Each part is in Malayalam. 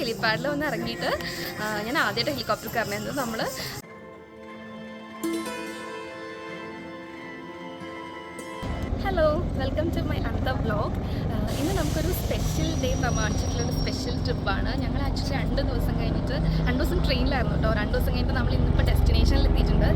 ഹെലിപ്പാഡിൽ വന്ന് ഇറങ്ങിയിട്ട് ഞാൻ ആദ്യമായിട്ട് ഹെലികോപ്റ്റർ കയറുന്നത്. നമ്മൾ hello, welcome to my another vlog. ഇന്ന് നമുക്കൊരു സ്പെഷ്യൽ ഡേ പ്രമാണിച്ചിട്ടുള്ളൊരു സ്പെഷ്യൽ ട്രിപ്പാണ്. ഞങ്ങൾ ആക്ച്വലി 2 ദിവസം കഴിഞ്ഞിട്ട് 2 ദിവസം ട്രെയിനിലായിരുന്നു കേട്ടോ. 2 ദിവസം കഴിഞ്ഞിട്ട് നമ്മൾ ഇന്നിപ്പോൾ ഡെസ്റ്റിനേഷനിൽ എത്തിയിട്ടുണ്ട്.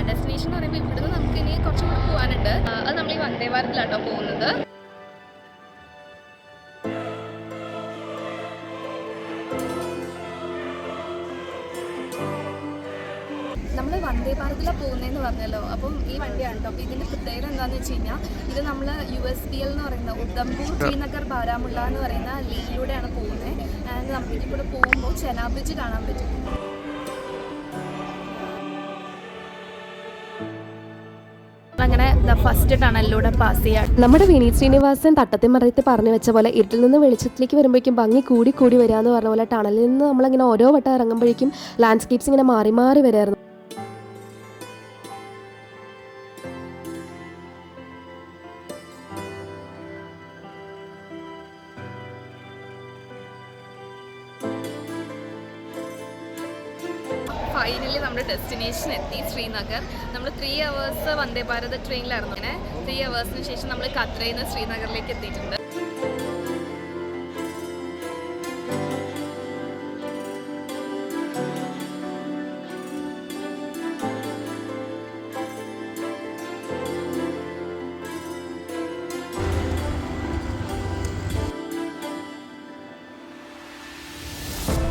ഡെസ്റ്റിനേഷൻ എന്ന് പറയുമ്പോൾ ഇവിടുന്ന് നമുക്ക് ഇനി കുറച്ചും കൂടെ പോകാനുണ്ട്. അത് നമ്മൾ ഈ വന്ദേ ഭാരതിലാട്ടോ പോകുന്നത്. നമ്മൾ വന്ദേ ഭാരതിലാണ് പോകുന്നതെന്ന് പറഞ്ഞല്ലോ. അപ്പം ഈ വണ്ടിയാണ് കേട്ടോ. അപ്പോൾ ഇതിൻ്റെ പ്രത്യേകത എന്താണെന്ന് വെച്ച് കഴിഞ്ഞാൽ ഇത് നമ്മൾ USBL എന്ന് പറയുന്ന ഉദ്ധംപൂർ ശ്രീനഗർ ബാരാമുള്ള എന്ന് പറയുന്ന ലേയിലൂടെയാണ് പോകുന്നത്. ആൻഡ് നമുക്ക് ഇതിലൂടെ പോകുമ്പോൾ ചെനാബ് ബ്രിഡ്ജ് കാണാൻ പറ്റും. അങ്ങനെ ഫസ്റ്റ് ടണലിലൂടെ പാസ് ചെയ്യാം. നമ്മുടെ വിനീത് ശ്രീനിവാസൻ തട്ടത്തിൽ മറയത്ത് പറഞ്ഞു വെച്ച പോലെ ഇരുട്ടിൽ നിന്ന് വെളിച്ചത്തിലേക്ക് വരുമ്പോഴേക്കും ഭംഗി കൂടി കൂടി വരികയെന്ന് പറഞ്ഞ പോലെ ടണലിൽ നിന്ന് നമ്മളിങ്ങനെ ഓരോ വട്ടം ഇറങ്ങുമ്പോഴേക്കും ലാൻഡ്സ്കേപ്സ് ഇങ്ങനെ മാറി മാറി വരായിരുന്നു. ഫൈനലി നമ്മുടെ ഡെസ്റ്റിനേഷൻ എത്തി, ശ്രീനഗർ. നമ്മൾ 3 hours വന്ദേ ഭാരത് ട്രെയിനിലായിരുന്നു. അങ്ങനെ 3 hours ശേഷം നമ്മൾ കത്രയിൽ നിന്ന് ശ്രീനഗറിലേക്ക് എത്തിയിട്ടുണ്ട്.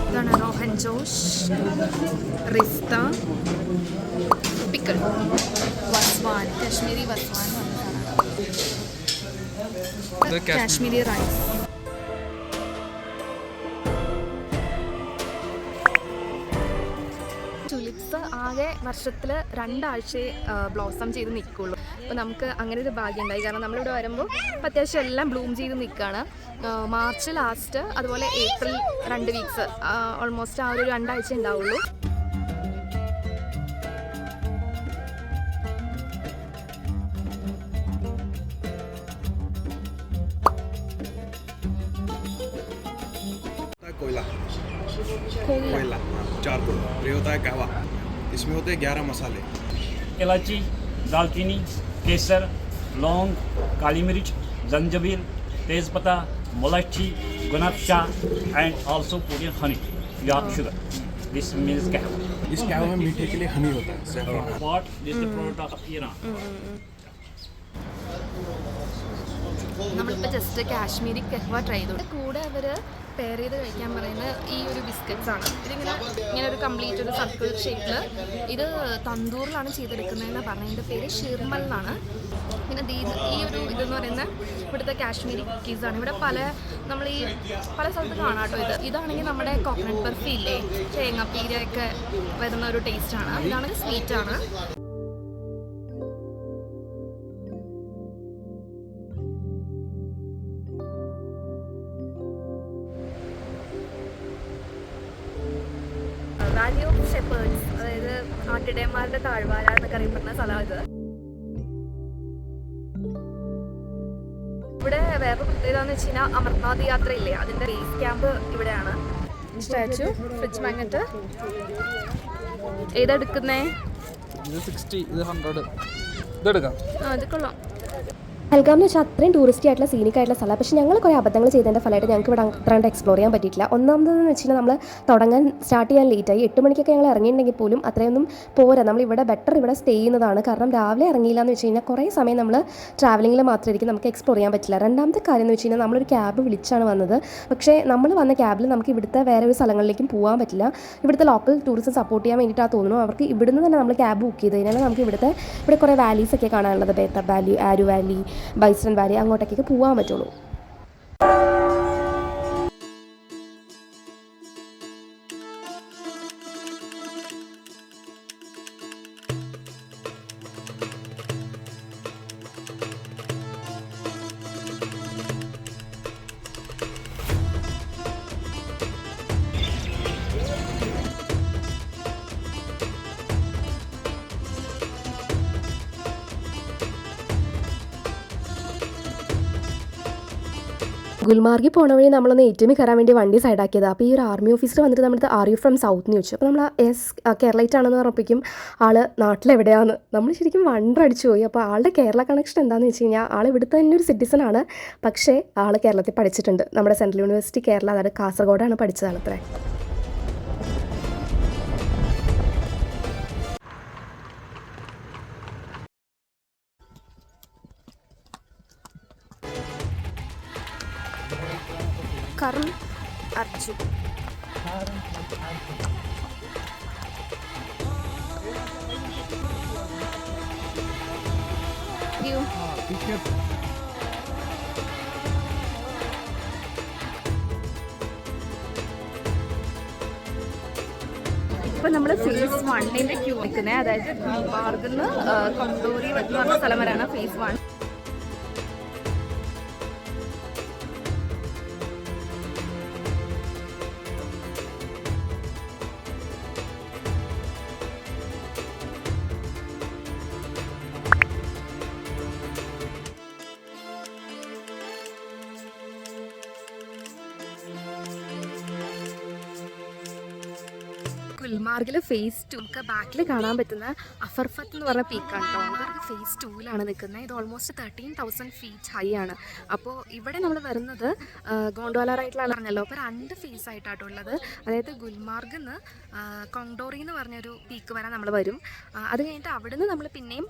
ഇതാണ് rogan josh, rista, pickle, wazwan, Kashmiri wazwan, Kashmiri rice. Tulips ആകെ വർഷത്തിൽ 2 ആഴ്ചയെ ബ്ലോസം ചെയ്ത് നിൽക്കുള്ളൂ. അപ്പോൾ നമുക്ക് അങ്ങനെ ഒരു ഭാഗ്യം ഉണ്ടായി. കാരണം നമ്മളിവിടെ വരുമ്പോൾ അത്യാവശ്യം എല്ലാം ബ്ലൂം ചെയ്ത് നിൽക്കുകയാണ്. മാർച്ച് ലാസ്റ്റ്, അതുപോലെ ഏപ്രിൽ 2 weeks, ഓൾമോസ്റ്റ് ആ ഒരു 2 ആഴ്ച ഉണ്ടാവുള്ളൂ. कोयला चारकोल, ये होता है कहवा. इसमें होते हैं 11 मसाले, इलायची, दालचीनी, केसर, लौंग, काली मिर्च, जंजबील, तेज़पत्ता, मोलाची, गुलाबशाह and also put in honey, your sugar. This means कहवा. इस कहवा में मीठे के लिए हनी होता है, saffron. What is the product of Iran? നമ്മളിപ്പോൾ ജസ്റ്റ് കാശ്മീരി കഹ്വ ട്രൈ ചെയ്തു. കൂടെ അവർ പെയർ ചെയ്ത് കഴിക്കാൻ പറയുന്നത് ഈ ഒരു ബിസ്ക്കറ്റ്സ് ആണ്. ഇങ്ങനെ ഒരു കംപ്ലീറ്റ് ഒരു സർക്കിൾ ഷേപ്പിൽ ഇത് തന്തൂറിലാണ് ചെയ്തെടുക്കുന്നതെന്ന് പറഞ്ഞത്. ഇതിൻ്റെ പേര് ഷിർമൽ എന്നാണ്. പിന്നെ ഈ ഒരു ഇതെന്ന് പറയുന്നത് ഇവിടുത്തെ കാശ്മീരി കുക്കീസാണ്. ഇവിടെ നമ്മൾ ഈ പല സ്ഥലത്ത് കാണാം കേട്ടോ. ഇതാണെങ്കിൽ നമ്മുടെ കോക്കനട്ട് ബർഫി ഇല്ലേ, തേങ്ങാപ്പീരയൊക്കെ വരുന്ന ഒരു ടേസ്റ്റാണ്. ഇതാണെങ്കിൽ സ്വീറ്റാണ്. വാലി ഓഫ് ഷെപ്പേർഡ്സ്, അതായത് ആട്ടിടയന്മാരുടെ താഴ്വാര എന്നൊക്കെ അറിയപ്പെടുന്ന സ്ഥലമാണ് ഇത്. ഇവിടെ വേറെ പ്രത്യേകത എന്ന് വെച്ച് കഴിഞ്ഞാൽ അമർനാഥ് യാത്രയില്ലേ, അതിൻ്റെ ബേസ് ക്യാമ്പ് ഇവിടെയാണ്. Statue, fridge magnet. ഏതെടുക്കുന്നേ? ഇത് 60, ഇത് 100. ഇതെടുക്കാം. ഇത് കൊള്ളാം. ഹൽഗാം എന്ന് വെച്ചാൽ അത്രയും ടൂറിസ്റ്റി ആയിട്ടുള്ള സീനിക് ആയിട്ടുള്ള സ്ഥലം. പക്ഷേ ഞങ്ങൾ കുറേ അബദ്ധങ്ങൾ ചെയ്തതിൻ്റെ ഫലമായിട്ട് ഞങ്ങൾക്ക് ഇവിടെ അത്രണ്ട് എക്സ്പ്ലോർ ചെയ്യാൻ പറ്റിയിട്ടില്ല. ഒന്നാമതെന്ന് വെച്ച് കഴിഞ്ഞാൽ നമ്മൾ സ്റ്റാർട്ട് ചെയ്യാൻ ലേറ്റായി. 8 മണിക്കൊക്കെ ഞങ്ങൾ ഇറങ്ങിയിട്ടുണ്ടെങ്കിൽ പോലും അത്രയൊന്നും പോരാ. നമ്മളിവിടെ ബെറ്റർ സ്റ്റേ ചെയ്യുന്നതാണ്. കാരണം രാവിലെ ഇറങ്ങിയില്ല എന്ന് വെച്ച് കഴിഞ്ഞാൽ കുറേ സമയം നമ്മൾ ട്രാവലിങ്ങിൽ മാത്രമായിരിക്കും, നമുക്ക് എക്സ്പ്ലോർ ചെയ്യാൻ പറ്റില്ല. രണ്ടാമത്തെ കാര്യം എന്ന് വെച്ച് കഴിഞ്ഞാൽ നമ്മളൊരു ക്യാബ് വിളിച്ചാണ് വന്നത്. പക്ഷേ നമ്മൾ വന്ന ക്യാബിൽ നമുക്ക് ഇവിടുത്തെ വേറെ ഒരു സ്ഥലങ്ങളിലേക്കും പോകാൻ പറ്റില്ല. ഇവിടുത്തെ ലോക്കൽ ടൂറിസം സപ്പോർട്ട് ചെയ്യാൻ വേണ്ടിയിട്ടാണ് തോന്നുന്നു അവർക്ക് ഇവിടുന്ന് തന്നെ നമ്മൾ ക്യാബ് ബുക്ക് ചെയ്ത് കഴിഞ്ഞാൽ നമുക്ക് ഇവിടെ കുറേ വാലീസൊക്കെ കാണാനുള്ളത്. ബേത്തബ് വാലി, ആരു വാലി, ബൈസൺ വാലി, അങ്ങോട്ടേക്കൊക്കെ പോകാൻ പറ്റുള്ളൂ. ഗുൽമാർഗിൽ പോണ വഴി നമ്മളൊന്ന് ഏറ്റവും കയറാൻ വേണ്ടി വണ്ടി സൈഡാക്കിയത്. അപ്പോൾ ഈ ഒരു ആർമി ഓഫീസർ വന്നിട്ട് നമ്മുടെ ആർ യു ഫ്രം സൗത്ത് എന്ന് ചോദിച്ചു. അപ്പോൾ നമ്മൾ കേരളൈറ്റ് ആണെന്ന് പറഞ്ഞപ്പോഴേക്കും ആൾ നാട്ടിലെവിടെയാണ് നമ്മൾ ശരിക്കും വണ്ടർ അടിച്ചു പോയി. അപ്പോൾ ആളുടെ കേരള കണക്ഷൻ എന്താണെന്ന് വെച്ച് കഴിഞ്ഞാൽ ആൾ ഇവിടുത്തെ തന്നെ ഒരു സിറ്റിസൺ ആണ്, പക്ഷേ ആൾ കേരളത്തിൽ പഠിച്ചിട്ടുണ്ട്. നമ്മുടെ സെൻട്രൽ യൂണിവേഴ്സിറ്റി കേരള, അതായത് കാസർഗോഡാണ് പഠിച്ചതാണ് അത്രേ. കർൺ അർജുൻ ഇപ്പം നമ്മൾ ഫേസ് 1 ക്യൂ നിൽക്കുന്നത്, അതായത് ഗുൽമാർഗിൽ നിന്ന് കൊണ്ടോരി എന്ന് പറഞ്ഞ സ്ഥലം വരെയാണ് ഫേസ് 1. ഗുൽമാർഗിൽ ഫേസ് 2 നമുക്ക് ബാക്കിൽ കാണാൻ പറ്റുന്ന അഫർഫത്ത് എന്ന് പറഞ്ഞ പീക്കാണ് കേട്ടോ. ഗുൽമാർഗ് ഫേസ് 2ലാണ് നിൽക്കുന്നത്. ഇത് ഓൾമോസ്റ്റ് 13,000 ഫീറ്റ് ഹൈ ആണ്. അപ്പോൾ ഇവിടെ നമ്മൾ വരുന്നത് ഗോണ്ടോല റൈഡിലാണ് പറഞ്ഞല്ലോ. അപ്പോൾ 2 ഫേസ് ആയിട്ടാട്ടുള്ളത്. അതായത് ഗുൽമാർഗിൽ നിന്ന് കൊണ്ടോറി എന്ന് പറഞ്ഞൊരു പീക്ക് വരെ നമ്മൾ വരും. അത് കഴിഞ്ഞിട്ട് അവിടെ നിന്ന് നമ്മൾ പിന്നെയും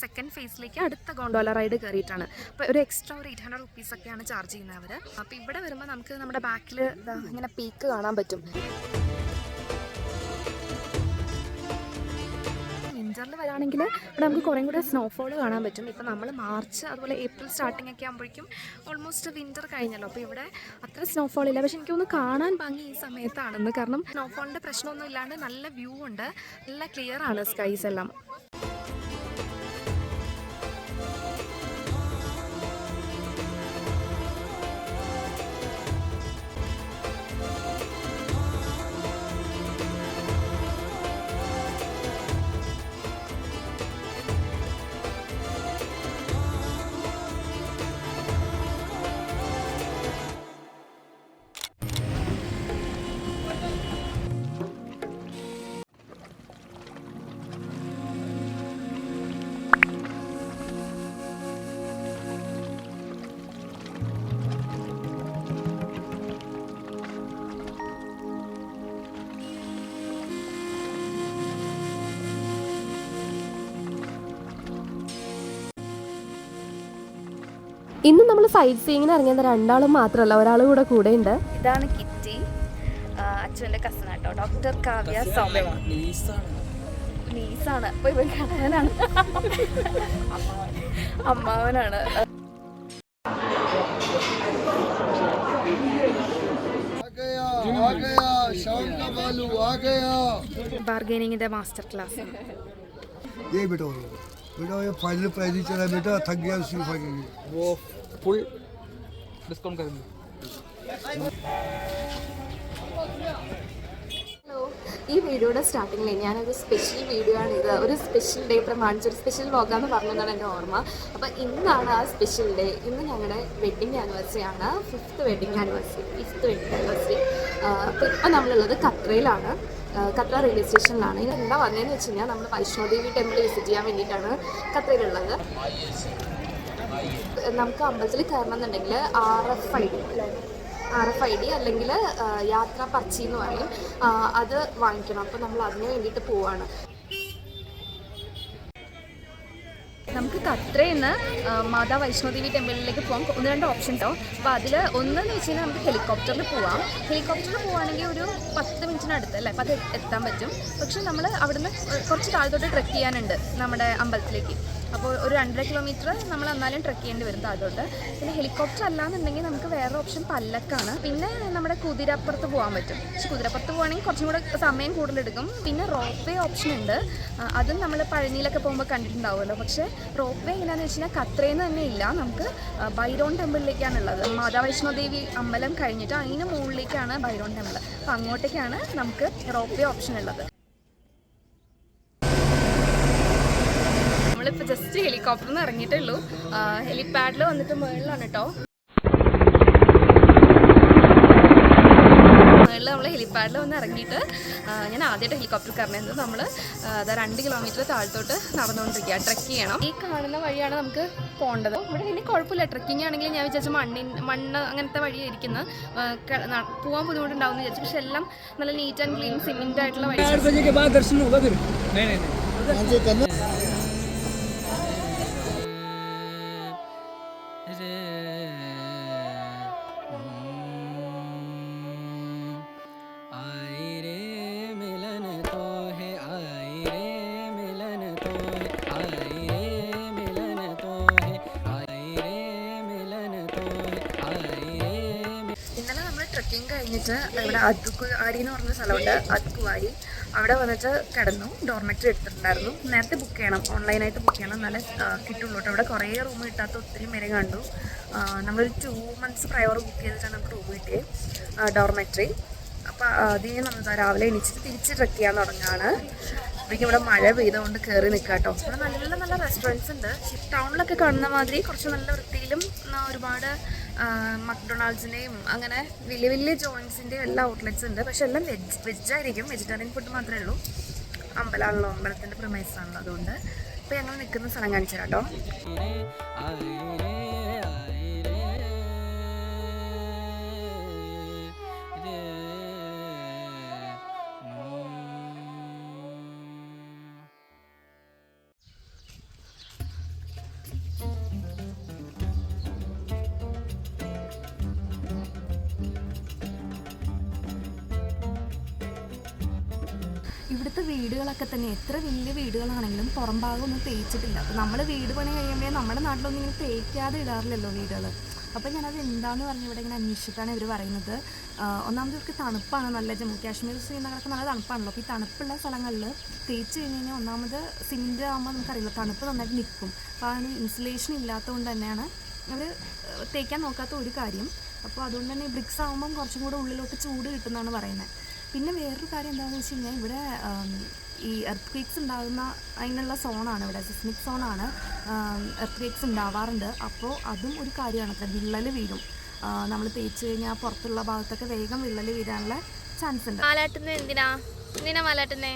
സെക്കൻഡ് ഫേസിലേക്ക് അടുത്ത ഗോണ്ടോല റൈഡ് കയറിയിട്ടാണ്. അപ്പോൾ ഒരു എക്സ്ട്രാ ഒരു 800 റുപ്പീസൊക്കെയാണ് ചാർജ് ചെയ്യുന്നത് അവർ. അപ്പോൾ ഇവിടെ വരുമ്പോൾ നമുക്ക് നമ്മുടെ ബാക്കിൽ ഇങ്ങനെ പീക്ക് കാണാൻ പറ്റും. വിൻ്ററിൽ വരാണെങ്കിൽ ഇവിടെ നമുക്ക് കുറേ കൂടെ സ്നോഫോൾ കാണാൻ പറ്റും. ഇപ്പം നമ്മൾ മാർച്ച് അതുപോലെ ഏപ്രിൽ സ്റ്റാർട്ടിംഗ് ഒക്കെ ആകുമ്പോഴേക്കും ഓൾമോസ്റ്റ് വിൻ്റർ കഴിഞ്ഞല്ലോ. അപ്പോൾ ഇവിടെ അത്ര സ്നോഫോൾ ഇല്ല. പക്ഷെ എനിക്കൊന്ന് കാണാൻ ഭംഗി ഈ സമയത്താണെന്ന്. കാരണം സ്നോഫോളിൻ്റെ പ്രശ്നമൊന്നും ഇല്ലാണ്ട് നല്ല വ്യൂ ഉണ്ട്, നല്ല ക്ലിയർ ആണ് സ്കൈസ് എല്ലാം. ഇന്ന് നമ്മൾ സൈറ്റ് സീയിങ്ങിന് ഇറങ്ങിയത് 2 ആളും മാത്രമല്ല, ഒരാൾ കൂടെ ഉണ്ട്. ഇതാണ് കിറ്റി, അച്ഛൻ്റെ കസിൻ ആട്ടോ, ഡോക്ടർ കാവ്യ സൗമ്യ. നീസാണ്. അപ്പോൾ ഇവൻ കാണാനാണ് അമ്മാവനാണ്. ബാർഗെനിങ്ങിന്റെ മാസ്റ്റർ ക്ലാസ്. बेटा ये फाइनल प्राइस ही चला बेटा, थक गया उसी फाइनल वो फुल डिस्काउंट करेंगे. ഈ വീഡിയോയുടെ സ്റ്റാർട്ടിങ്ങിൽ ഞാനൊരു സ്പെഷ്യൽ വീഡിയോ ആണ് ഇത്, ഒരു സ്പെഷ്യൽ ഡേ പ്രമാണിച്ച് ഒരു സ്പെഷ്യൽ വ്ളോഗാന്ന് പറഞ്ഞതാണ് എൻ്റെ ഓർമ്മ. അപ്പോൾ ഇന്നാണ് ആ സ്പെഷ്യൽ ഡേ. ഇന്ന് ഞങ്ങളുടെ വെഡ്ഡിങ് ആനിവേഴ്സറി ആണ്, 5th വെഡ്ഡിങ് ആനിവേഴ്സറി. അപ്പോൾ ഇപ്പം നമ്മളുള്ളത് ഖത്രയിലാണ്, ഖത്ര റെയിൽവേ സ്റ്റേഷനിലാണ്. ഇത് എന്താ വന്നതെന്ന് വെച്ച് കഴിഞ്ഞാൽ നമ്മൾ വൈഷ്ണോദേവി ടെമ്പിൾ വിസിറ്റ് ചെയ്യാൻ വേണ്ടിയിട്ടാണ് ഖത്രയിലുള്ളത്. നമുക്ക് അമ്പലത്തിൽ കയറണം എന്നുണ്ടെങ്കിൽ RFID അല്ലെങ്കിൽ യാത്രാ പർച്ചി എന്ന് പറയും, അത് വാങ്ങിക്കണം. അപ്പോൾ നമ്മൾ അതിന് വേണ്ടിയിട്ട് പോവാണ്. നമുക്ക് ഖത്രയിൽ നിന്ന് മാതാ വൈഷ്ണോദേവി ടെമ്പിളിലേക്ക് പോകാം. 1-2 ഓപ്ഷൻസോ. അപ്പോൾ അതിൽ ഒന്നെന്ന് വെച്ച് കഴിഞ്ഞാൽ നമുക്ക് ഹെലികോപ്റ്ററിൽ പോവാം. ഹെലികോപ്റ്ററിൽ പോവുകയാണെങ്കിൽ ഒരു 10 മിനിറ്റിനടുത്ത് അല്ലേ, അപ്പോൾ അത് എത്താൻ പറ്റും. പക്ഷെ നമ്മൾ അവിടുന്ന് കുറച്ച് താഴത്തോട്ട് ട്രെക്ക് ചെയ്യാനുണ്ട് നമ്മുടെ അമ്പലത്തിലേക്ക്. അപ്പോൾ ഒരു 2.5 കിലോമീറ്റർ നമ്മൾ എന്നാലും ട്രെക്ക് ചെയ്യേണ്ടി വരും താഴത്തോട്ട്. പിന്നെ ഹെലികോപ്റ്റർ അല്ലാന്നുണ്ടെങ്കിൽ നമുക്ക് വേറെ ഓപ്ഷൻ പല്ലക്കാണ്. പിന്നെ നമ്മുടെ കുതിരപ്പുറത്ത് പോകാൻ പറ്റും. പക്ഷെ കുതിരപ്പുറത്ത് പോകുകയാണെങ്കിൽ കുറച്ചും കൂടെ സമയം കൂടുതലെടുക്കും. പിന്നെ റോപ്പ് വേ ഓപ്ഷൻ ഉണ്ട്, അതും നമ്മൾ പഴനിയിലൊക്കെ പോകുമ്പോൾ കണ്ടിട്ടുണ്ടാവുമല്ലോ. പക്ഷേ റോപ്പ് വേ എങ്ങനെയാണെന്ന് വെച്ച് കഴിഞ്ഞാൽ ഖത്രയിൽ നിന്ന് തന്നെ ഇല്ല, നമുക്ക് ബൈരോൺ ടെമ്പിളിലേക്കാണുള്ളത്. മാതാ വൈഷ്ണോദേവി അമ്പലം കഴിഞ്ഞിട്ട് അതിന് മുകളിലേക്കാണ് ബൈരോൺ ടെമ്പിൾ. അപ്പോൾ അങ്ങോട്ടേക്കാണ് നമുക്ക് റോപ്പ് വേ ഓപ്ഷൻ ഉള്ളത്. നമ്മളിപ്പോൾ ജസ്റ്റ് ഹെലികോപ്റ്ററിൽ നിന്ന് ഇറങ്ങിയിട്ടേ ഉള്ളൂ. ഹെലിപാഡിൽ വന്നിട്ട് മുകളിലാണ് കേട്ടോ. ഹരിദ്വാറിൽ വന്ന് ഇറങ്ങിയിട്ട് ഞാൻ ആദ്യമായിട്ട് ഹെലികോപ്റ്റർ കയറുന്നത്. നമ്മൾ 2 കിലോമീറ്റർ താഴത്തോട്ട് നടന്നുകൊണ്ടിരിക്കുക. ട്രെക്ക് ചെയ്യണം. ഈ കാണുന്ന വഴിയാണ് നമുക്ക് പോകേണ്ടത്. ഇവിടെ വലിയ കുഴപ്പമില്ല. ട്രെക്കിംഗ് ആണെങ്കിൽ ഞാൻ വിചാരിച്ചു മണ്ണ് അങ്ങനത്തെ വഴിയായിരിക്കുന്നത് പോകാൻ ബുദ്ധിമുട്ടുണ്ടാവും എന്ന് വിചാരിച്ചു. പക്ഷെ എല്ലാം നല്ല നീറ്റ് ആൻഡ് ക്ലീൻ സിമെൻ്റ് ആയിട്ടുള്ള വഴി. ഇന്നലെ നമ്മൾ ട്രെക്കിംഗ് കഴിഞ്ഞിട്ട് ഇവിടെ അദ്കുവാരി എന്ന് പറഞ്ഞ സ്ഥലമുണ്ട്, അദ്കുവാരി. അവിടെ വന്നിട്ട് കിടന്നു. ഡോർമെറ്ററി എടുത്തിട്ടുണ്ടായിരുന്നു. നേരത്തെ ബുക്ക് ചെയ്യണം, ഓൺലൈനായിട്ട് ബുക്ക് ചെയ്യണം, എന്നാലേ കിട്ടുള്ളൂ കേട്ടോ. അവിടെ കുറേ റൂം കിട്ടാത്ത ഒത്തിരി പേരെ കണ്ടു. നമ്മളൊരു 2 months പ്രയർ ബുക്ക് ചെയ്തിട്ടാണ് നമുക്ക് റൂം കിട്ടിയത്, ഡോർമെറ്ററി. അപ്പോൾ ആദ്യം നമ്മൾ രാവിലെ എണീച്ചിട്ട് തിരിച്ച് ട്രെക്ക് ചെയ്യാൻ തുടങ്ങുകയാണ്. അപ്പോഴേക്കും ഇവിടെ മഴ പെയ്തുകൊണ്ട് കയറി നിൽക്കുക കേട്ടോ. ഇവിടെ നല്ല നല്ല റെസ്റ്റോറൻറ്റ്സ് ഉണ്ട്. ടൗണിലൊക്കെ കാണുന്ന മാതിരി കുറച്ച് നല്ല വൃത്തിയിലും ഒരുപാട് മക്ഡൊണാൾഡ്സിൻ്റെയും അങ്ങനെ വലിയ വലിയ ജോയിൻസിൻ്റെയും എല്ലാ ഔട്ട്ലെറ്റ്സ് ഉണ്ട്. പക്ഷെ എല്ലാം വെജായിരിക്കും, വെജിറ്റേറിയൻ ഫുഡ് മാത്രമേ ഉള്ളൂ. അമ്പലമാണല്ലോ, അമ്പലത്തിൻ്റെ പ്രിമൈസ് ആണല്ലോ. അതുകൊണ്ട് ഇപ്പോൾ ഞങ്ങൾ നിൽക്കുന്ന സ്ഥലം കാണിച്ചു തരാം കേട്ടോ. ഇവിടുത്തെ വീടുകളൊക്കെ തന്നെ എത്ര വലിയ വീടുകളാണെങ്കിലും പുറം ഭാഗമൊന്നും തേച്ചിട്ടില്ല. അപ്പോൾ നമ്മൾ വീട് പണി കഴിയുമ്പോൾ നമ്മുടെ നാട്ടിലൊന്നും ഇങ്ങനെ തേക്കാതെ ഇടാറില്ലല്ലോ വീടുകൾ. അപ്പോൾ ഞാനത് എന്താണെന്ന് പറഞ്ഞ് ഇവിടെ ഇങ്ങനെ അന്വേഷിച്ചിട്ടാണ് ഇവർ പറയുന്നത്. ഒന്നാമത് ഇവർക്ക് തണുപ്പാണ്, നല്ല ജമ്മു കാശ്മീർ ശ്രീനഗറൊക്കെ നല്ല തണുപ്പാണല്ലോ. അപ്പോൾ ഈ തണുപ്പുള്ള സ്ഥലങ്ങളിൽ തേച്ച് കഴിഞ്ഞ് കഴിഞ്ഞാൽ ഒന്നാമത് സിമെൻറ്റ് ആകുമ്പോൾ നമുക്കറിയില്ല, തണുപ്പ് നന്നായിട്ട് നിൽക്കും. അപ്പോൾ അതിന് ഇൻസുലേഷൻ ഇല്ലാത്തതുകൊണ്ട് തന്നെയാണ് അവർ തേക്കാൻ നോക്കാത്ത ഒരു കാര്യം. അപ്പോൾ അതുകൊണ്ട് തന്നെ ബ്രിക്സ് ആകുമ്പം കുറച്ചും കൂടെ ഉള്ളിലോട്ട് ചൂട് കിട്ടുമെന്നാണ് പറയുന്നത്. പിന്നെ വേറൊരു കാര്യം എന്താണെന്ന് വെച്ച് കഴിഞ്ഞാൽ ഇവിടെ ഈ എർത്ത് ക്വേക്സ് ഉണ്ടാകുന്ന അതിനുള്ള സോണാണ് ഇവിടെ, സിസ്മിക് സോണാണ്. എർത്ത് ക്വേക്സ് ഉണ്ടാവാറുണ്ട്. അപ്പോൾ അതും ഒരു കാര്യമാണ്. അത്ര വിള്ളൽ വീഴും. നമ്മൾ തേച്ച് കഴിഞ്ഞാൽ പുറത്തുള്ള ഭാഗത്തൊക്കെ വേഗം വിള്ളൽ വീഴാനുള്ള ചാൻസ് ഉണ്ട്. മാലാട്ടുന്നത് എന്തിനാ മാലാട്ടുന്നേ?